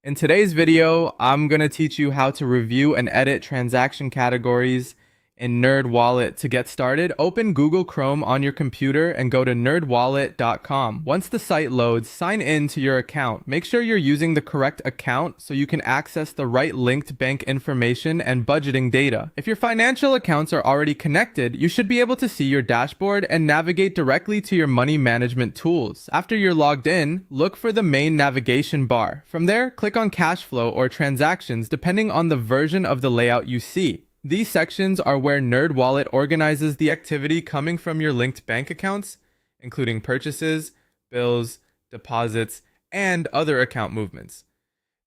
In today's video, I'm going to teach you how to review and edit transaction categories in NerdWallet. To get started, open Google Chrome on your computer and go to nerdwallet.com. Once the site loads, sign in to your account. Make sure you're using the correct account so you can access the right linked bank information and budgeting data. If your financial accounts are already connected, you should be able to see your dashboard and navigate directly to your money management tools. After you're logged in, look for the main navigation bar. From there, click on cash flow or transactions depending on the version of the layout you see. These sections are where NerdWallet organizes the activity coming from your linked bank accounts, including purchases, bills, deposits, and other account movements.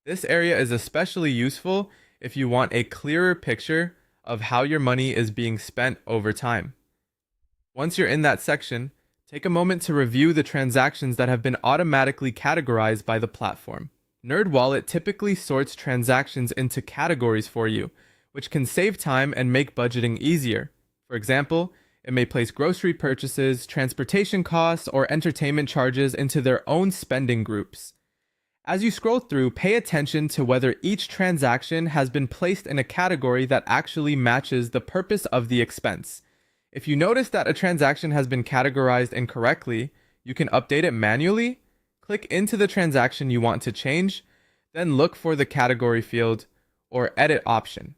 This area is especially useful if you want a clearer picture of how your money is being spent over time. Once you're in that section, take a moment to review the transactions that have been automatically categorized by the platform. NerdWallet typically sorts transactions into categories for you, which can save time and make budgeting easier. For example, it may place grocery purchases, transportation costs, or entertainment charges into their own spending groups. As you scroll through, pay attention to whether each transaction has been placed in a category that actually matches the purpose of the expense. If you notice that a transaction has been categorized incorrectly, you can update it manually. Click into the transaction you want to change, then look for the category field or edit option.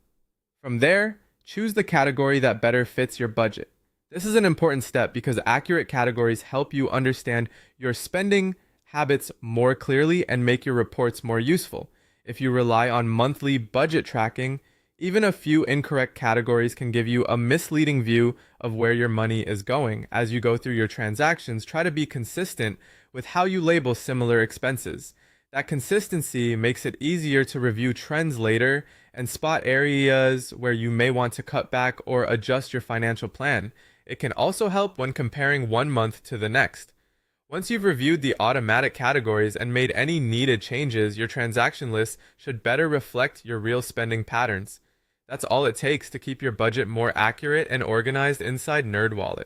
From there, choose the category that better fits your budget. This is an important step because accurate categories help you understand your spending habits more clearly and make your reports more useful. If you rely on monthly budget tracking, even a few incorrect categories can give you a misleading view of where your money is going. As you go through your transactions, try to be consistent with how you label similar expenses. That consistency makes it easier to review trends later and spot areas where you may want to cut back or adjust your financial plan. It can also help when comparing one month to the next. Once you've reviewed the automatic categories and made any needed changes, your transaction list should better reflect your real spending patterns. That's all it takes to keep your budget more accurate and organized inside NerdWallet.